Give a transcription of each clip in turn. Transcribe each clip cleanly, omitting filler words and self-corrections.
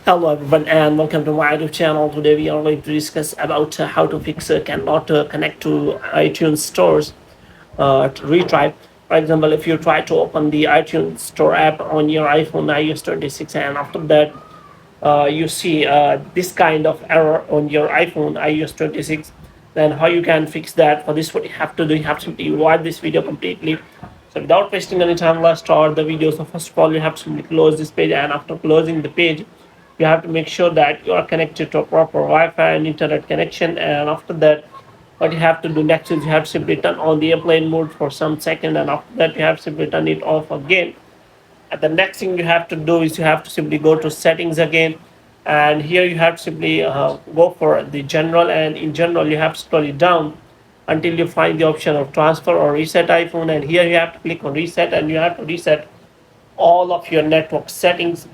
Hello everyone and welcome to my YouTube channel. Today we are going to discuss about how to fix cannot connect to iTunes stores to retry. For example, if you try to open the iTunes store app on your iPhone iOS 26 and after that you see this kind of error on your iPhone iOS 26, then how you can fix that? For this, what you have to do, you have to simply watch this video completely. So without wasting any time, let's start the video. So first of all, you have to simply close this page, and after closing the page, you have to make sure that you are connected to a proper Wi-Fi and internet connection. And after that, what you have to do next is you have to simply turn on the airplane mode for some second, and after that you have to simply turn it off again. And the next thing you have to do is you have to simply go to settings again, and here you have to simply go for the general, and in general you have to scroll it down until you find the option of transfer or reset iPhone, and here you have to click on reset, and you have to reset all of your network settings.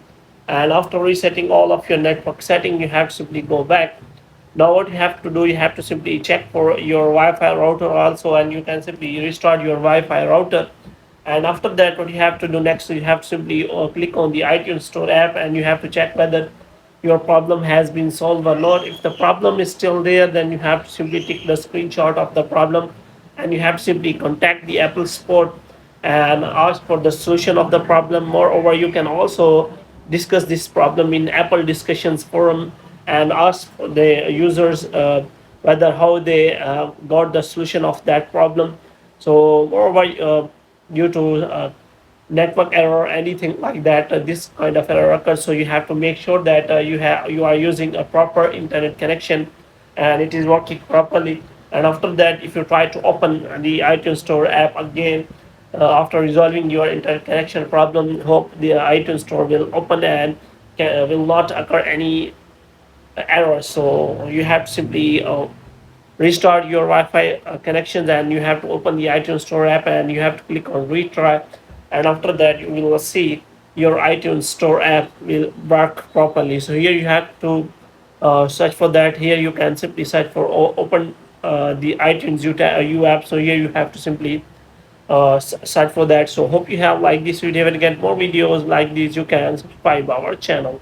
And after resetting all of your network setting, you have to simply go back. Now what you have to do, you have to simply check for your Wi-Fi router also, and you can simply restart your Wi-Fi router. And after that, what you have to do next, you have to simply click on the iTunes Store app, and you have to check whether your problem has been solved or not. If the problem is still there, then you have to simply take the screenshot of the problem, and you have to simply contact the Apple support and ask for the solution of the problem. Moreover, you can also discuss this problem in Apple discussions forum and ask the users whether how they got the solution of that problem. So moreover, due to network error or anything like that, this kind of error occurs. So you have to make sure that you are using a proper internet connection and it is working properly. And after that, if you try to open the iTunes Store app again, after resolving your internet connection problem, hope the iTunes Store will open and will not occur any error. So you have to simply restart your Wi-Fi connections, and you have to open the iTunes Store app, and you have to click on retry, and after that you will see your iTunes Store app will work properly. So here you have to search for that. Here you can simply search for open the iTunes U app. So here you have to simply search for that. So hope you have liked this video, and get more videos like this you can subscribe our channel.